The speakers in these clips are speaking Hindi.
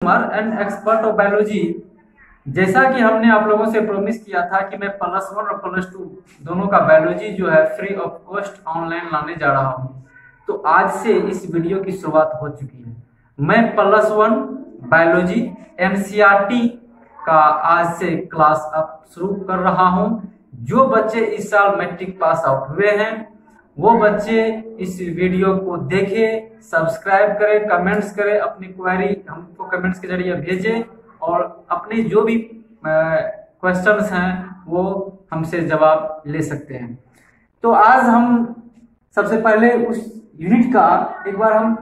Kumar and expert of biology. जैसा कि हमने आप लोगों से प्रॉमिस किया था कि मैं +1 और +2 दोनों का बायोलॉजी जो है फ्री ऑफ कॉस्ट ऑनलाइन लाने जा रहा हूं, तो आज से इस वीडियो की शुरुआत हो चुकी है। मैं +1 बायोलॉजी एनसीईआरटी का आज से क्लास अब शुरू कर रहा हूं। जो बच्चे इस साल मैट्रिक पास आउट हुए हैं वो बच्चे इस वीडियो को देखें, सब्सक्राइब करें, कमेंट्स करें, अपनी क्वेरी हमको कमेंट्स के जरिए भेजें और अपने जो भी क्वेश्चंस हैं वो हमसे जवाब ले सकते हैं। तो आज हम सबसे पहले उस यूनिट का एक बार हम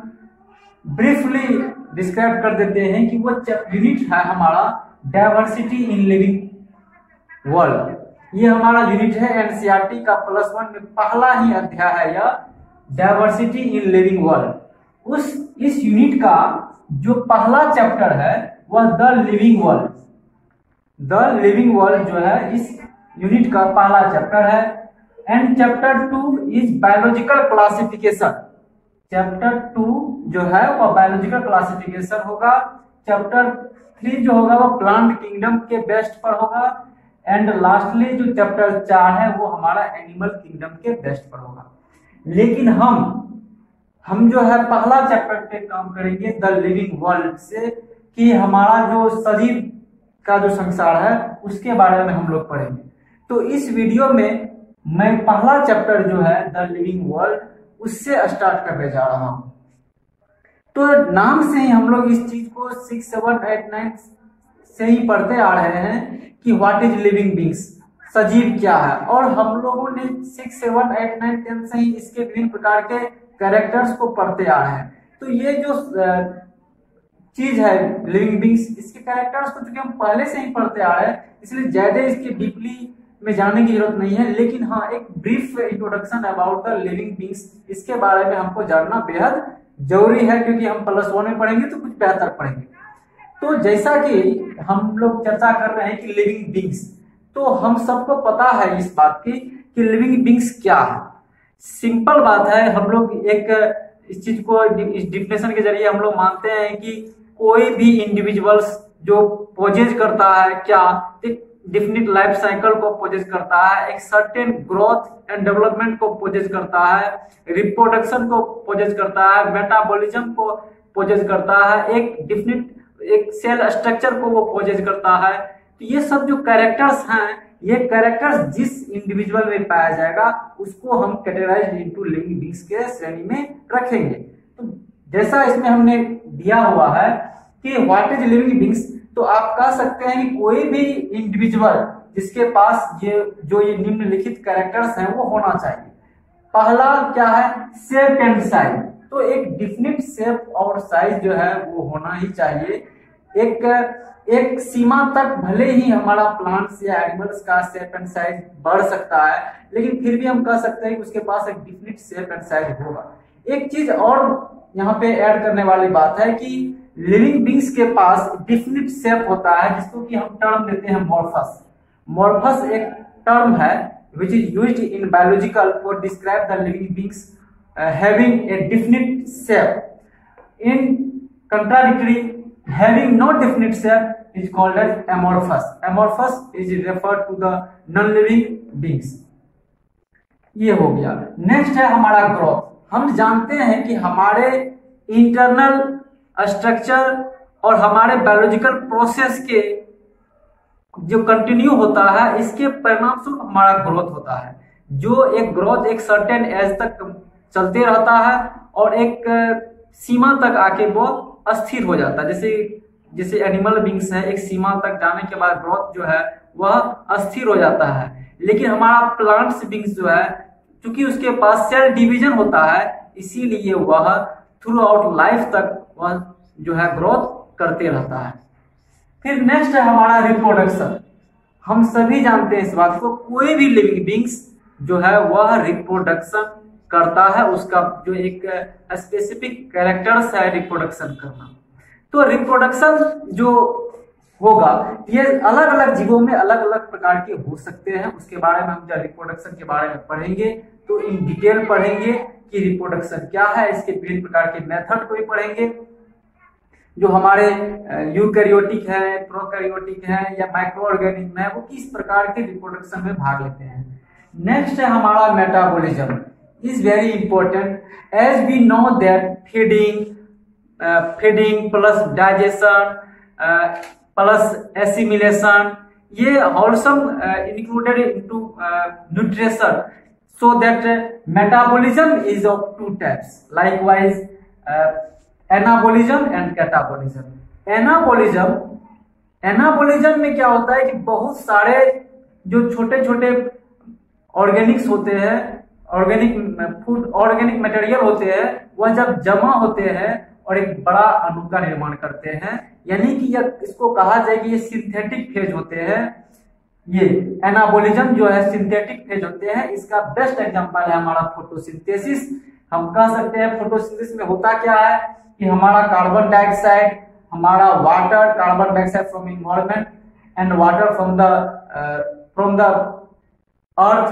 ब्रीफली डिस्क्राइब कर देते हैं कि वो यूनिट है हमारा डाइवर्सिटी इन लिविंग वर्ल्ड। ये हमारा यूनिट है एनसीईआरटी का +1 में पहला ही अध्याय है यह डाइवर्सिटी इन लिविंग वर्ल्ड। इस यूनिट का जो पहला चैप्टर है वह the living world. The living world जो है इस यूनिट का पहला चैप्टर है। And chapter 2 is biological classification. Chapter 2 जो है वह बायोलॉजिकल क्लासिफिकेशन होगा। चैप्टर 3 जो होगा वह प्लांट किंगडम के बेस्ट पर होगा। एंड लास्टली जो चैप्टर 4 है वो हमारा एनिमल किंगडम के बेस्ट पर होगा। लेकिन हम जो है पहला चैप्टर पे काम करेंगे द लिविंग वर्ल्ड से, कि हमारा जो सजीव का जो संसार है उसके बारे में हम लोग पढ़ेंगे। तो इस वीडियो में मैं पहला चैप्टर जो है द लिविंग वर्ल्ड उससे स्टार्ट करने जा रहा हूं। तो नाम से ही हम लोग इस चीज को 6, 7, 8, 9 से ही पढ़ते आ रहे हैं कि व्हाट इज लिविंग बींग्स, सजीव क्या है। और हम लोगों ने 6, 7, 8, 9, 10 से ही इसके विभिन्न प्रकार के कैरेक्टर्स को पढ़ते आ रहे हैं। तो ये जो चीज है लिविंग बींग्स, इसके कैरेक्टर्स को चूंकि हम पहले से ही पढ़ते आ रहे हैं इसलिए ज्यादा इसके डीपली में जाने की जरूरत नहीं है। लेकिन हाँ, एक brief introduction about the living beings, इसके बारे में हमको जानना बेहद जरूरी है, क्योंकि हम +1 में पढ़ेंगे तो कुछ बेहतर पढ़ेंगे। तो जैसा कि हम लोग चर्चा कर रहे हैं कि लिविंग बींग्स, तो हम सबको पता है इस बात की कि लिविंग बींग्स क्या है। सिंपल बात है, हम लोग एक इस चीज को इस डिफिनेशन के जरिए हम लोग मानते हैं कि कोई भी इंडिविजुअल्स जो पोजेज करता है क्या, एक डिफिनिट लाइफ साइकिल को पोजेज करता है, एक सर्टेन ग्रोथ एंड डेवलपमेंट को पोजेज करता है, रिप्रोडक्शन को पोजेज करता है, मेटाबॉलिज्म को पोजेज करता है, एक डिफिनिट एक सेल स्ट्रक्चर को वो पोजेज करता है। तो ये सब जो कैरेक्टर्स हैं, ये कैरेक्टर्स जिस इंडिविजुअल में पाया जाएगा उसको हम कैटेगराइज इनटू लिविंग बींग्स के श्रेणी में रखेंगे। तो जैसा इसमें हमने दिया हुआ है कि व्हाट इज लिविंग बींग्स, तो आप कह सकते हैं कि कोई भी इंडिविजुअल जिसके पास ये निम्नलिखित कैरेक्टर्स हैं वो होना चाहिए। पहला क्या है, शेप एंड साइज। तो एक डिफिनिट शेप और साइज जो है वो होना ही चाहिए। एक सीमा तक भले ही हमारा प्लांट्स या एनिमल्स का शेप एंड साइज बढ़ सकता है, लेकिन फिर भी हम कह सकते हैं कि उसके पास एक डिफिनिट शेप एंड साइज होगा। एक चीज और यहाँ पे ऐड करने वाली बात है कि लिविंग बींग्स के पास डिफिनिट शेप होता है, जिसको कि हम टर्म देते हैं मॉर्फस। मॉर्फस एक टर्म है which is used in biological for describe the living beings having a definite shape. In contradictory, having no definite shape is called as amorphous. Amorphous is referred to the non-living beings. ये हो गया। नेक्स्ट है हमारा ग्रोथ। हम जानते हैं कि हमारे इंटरनल स्ट्रक्चर और हमारे बायोलॉजिकल प्रोसेस के जो कंटिन्यू होता है, इसके परिणाम स्वरूप हमारा ग्रोथ होता है। जो एक ग्रोथ एक सर्टेन एज तक चलते रहता है और एक सीमा तक आके वो अस्थिर हो जाता है। जैसे एनिमल बींग्स है, एक सीमा तक जाने के बाद ग्रोथ जो है वह अस्थिर हो जाता है। लेकिन हमारा प्लांट्स बींग्स जो है, चूंकि उसके पास सेल डिवीजन होता है, इसीलिए वह थ्रू आउट लाइफ तक वह जो है ग्रोथ करते रहता है। फिर नेक्स्ट है हमारा रिप्रोडक्शन। हम सभी जानते हैं इस बात को, कोई भी लिविंग बींग्स जो है वह रिप्रोडक्शन करता है, उसका जो एक स्पेसिफिक कैरेक्टर्स है रिप्रोडक्शन करना। तो रिप्रोडक्शन जो होगा ये अलग अलग जीवों में अलग अलग प्रकार के हो सकते हैं। उसके बारे में हम जब रिप्रोडक्शन के बारे में पढ़ेंगे तो इन डिटेल पढ़ेंगे कि रिप्रोडक्शन क्या है, इसके विभिन्न प्रकार के मेथड को भी पढ़ेंगे। जो हमारे यूकैरियोटिक है, प्रोकैरियोटिक है या माइक्रो ऑर्गेनिज्म है, वो किस प्रकार के रिप्रोडक्शन में भाग लेते हैं। नेक्स्ट है हमारा metabolism, is very important as we know that feeding plus digestion plus assimilation, ये wholesome included into nutrition, so that metabolism is of two types, likewise anabolism and catabolism. Anabolism में क्या होता है कि बहुत सारे जो छोटे छोटे ऑर्गेनिक्स होते हैं, ऑर्गेनिक मटेरियल होते हैं, वह जब जमा होते हैं और एक बड़ा अणु का निर्माण करते हैं, यानी कि यह इसको कहा जाए कि ये सिंथेटिक फेज होते हैं। ये एनाबोलिज्म जो है सिंथेटिक फेज होते हैं। इसका बेस्ट एग्जांपल है हमारा फोटोसिंथेसिस। हम कह सकते हैं फोटोसिंथेसिस में होता क्या है कि हमारा कार्बन डाइऑक्साइड, हमारा water, carbon dioxide from environment and water from the earth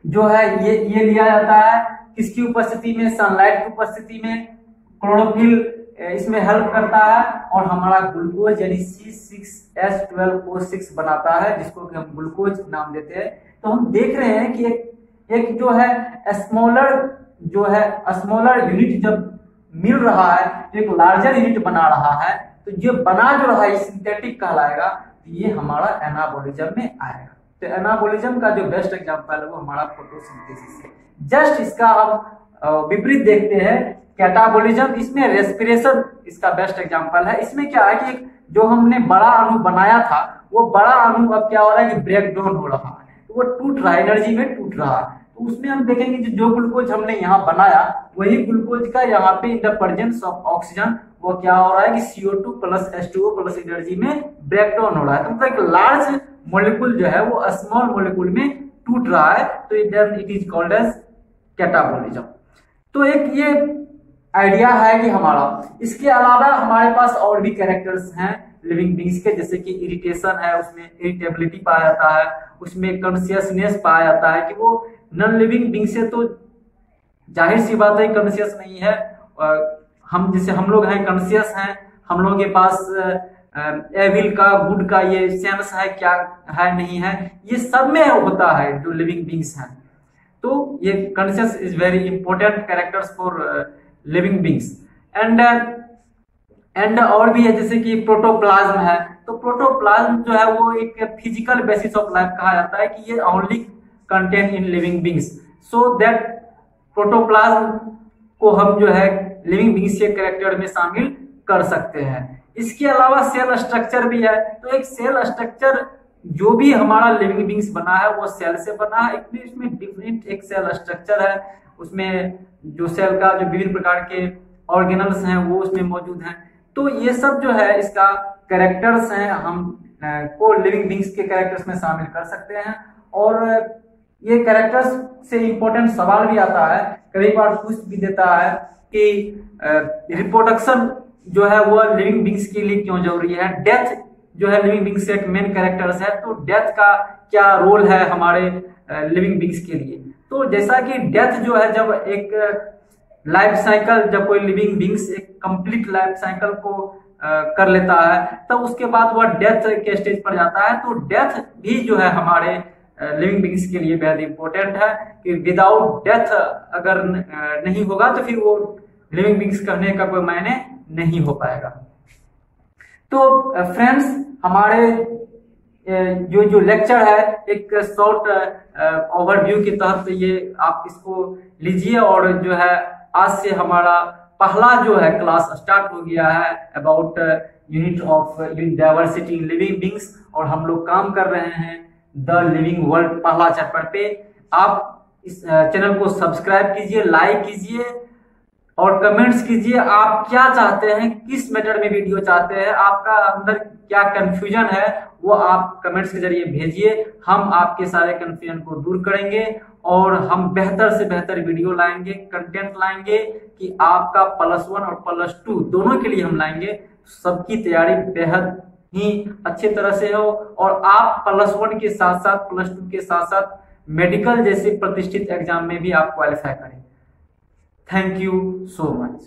जो है ये लिया जाता है किसकी उपस्थिति में, सनलाइट की उपस्थिति में। क्लोरोफिल इसमें हेल्प करता है और हमारा ग्लूकोज यानी C6H12O6 बनाता है, जिसको कि हम ग्लूकोज नाम देते हैं। तो हम देख रहे हैं कि एक जो है स्मॉलर यूनिट जब मिल रहा है तो एक लार्जर यूनिट बना रहा है, तो जो बना जो रहा है सिंथेटिक कहलाएगा, तो ये हमारा एनाबोलिज्म में आएगा। तो एनाबोलिज्म का जो बेस्ट एग्जांपल है वो हमारा फोटोसिंथेसिस है। जस्ट इसका हम विपरीत देखते हैं, कैटाबोलिज्म, इसमें रेस्पिरेशन इसका बेस्ट एग्जांपल है। इसमें क्या है कि जो हमने बड़ा अणु बनाया था, वो बड़ा अणु अब क्या हो रहा है कि ब्रेक डाउन हो रहा है, तो वो टूट रहा है, एनर्जी में टूट रहा है। तो उसमें हम देखेंगे जो ग्लूकोज हमने यहाँ बनाया, वही ग्लूकोज का यहाँ पे in the presence of oxygen वो क्या हो रहा है कि CO2 plus H2O plus energy में ब्रेक डाउन हो रहा है। तो मतलब एक लार्ज मॉलिक्यूल जो है वो स्मॉल मॉलिक्यूल में टूट रहा है, तो it is called as catabolism. तो एक ये आइडिया है कि हमारा, इसके अलावा हमारे पास और भी कैरेक्टर्स हैं लिविंग बींग्स के, जैसे कि इरिटेशन है, उसमें इरिटेबिलिटी पाया जाता है, उसमें कॉन्शियसनेस पाया जाता है कि वो नॉन लिविंग बींग से तो जाहिर सी बात है कॉन्शियस नहीं है। हम जैसे हम लोग हैं कॉन्शियस हैं, हम लोगों के पास एविल का, गुड का ये सेंस है, क्या है नहीं है, ये सब में होता है जो लिविंग बींग्स हैं। तो ये conscious is very important characters for living beings. And और भी है, जैसे कि प्रोटोप्लाज्म है। तो प्रोटोप्लाज्म जो है वो एक फिजिकल बेसिस ऑफ लाइफ कहा जाता है कि ये only contain in living beings, so that protoplasm को हम जो है लिविंग बींग्स के कैरेक्टर में शामिल कर सकते हैं। इसके अलावा सेल स्ट्रक्चर भी है। तो एक सेल स्ट्रक्चर जो भी हमारा लिविंग बींग्स बना है वो सेल से बना है। इसमें डिफरेंट एक सेल स्ट्रक्चर है, उसमें जो सेल का जो विभिन्न प्रकार के ऑर्गेनल्स हैं वो उसमें मौजूद हैं। तो ये सब जो है इसका कैरेक्टर्स हैं, हम को लिविंग बींग्स के कैरेक्टर्स में शामिल कर सकते हैं। और ये कैरेक्टर्स से इंपॉर्टेंट सवाल भी आता है, कई बार पूछ भी देता है कि रिप्रोडक्शन जो है वो लिविंग बींग्स के लिए क्यों जरूरी है। डेथ जो है लिविंग बींग्स के एक मेन कैरेक्टर्स है, तो डेथ का क्या रोल है हमारे लिविंग बींग्स के लिए। तो जैसा कि डेथ जो है, जब एक लाइफ साइकिल, जब कोई लिविंग बींग्स एक कंप्लीट लाइफ साइकिल को कर लेता है, तब उसके बाद वह डेथ के स्टेज पर जाता है। तो डेथ भी जो है हमारे लिविंग बींग्स के लिए बेहद इंपॉर्टेंट है कि विदाउट डेथ अगर नहीं होगा तो फिर वो लिविंग बींग्स करने का कोई मायने नहीं हो पाएगा। तो फ्रेंड्स, हमारे जो लेक्चर है एक शॉर्ट ओवरव्यू के तहत ये आप इसको लीजिए, और जो है आज से हमारा पहला जो है क्लास स्टार्ट हो गया है about unit of diversity in living beings, और हम लोग काम कर रहे हैं द लिविंग वर्ल्ड पहला चैप्टर पे। आप इस चैनल को सब्सक्राइब कीजिए, लाइक कीजिए और कमेंट्स कीजिए आप क्या चाहते हैं, किस मेथड में वीडियो चाहते हैं, आपका अंदर क्या कंफ्यूजन है वो आप कमेंट्स के जरिए भेजिए। हम आपके सारे कंफ्यूजन को दूर करेंगे और हम बेहतर से बेहतर वीडियो लाएंगे, कंटेंट लाएंगे कि आपका +1 और +2 दोनों के लिए हम लाएंगे। सबकी तैयारी बेहद ही अच्छी तरह से हो और आप +1 के साथ साथ +2 के साथ साथ मेडिकल जैसे प्रतिष्ठित एग्जाम में भी आप क्वालिफाई करें। Thank you so much.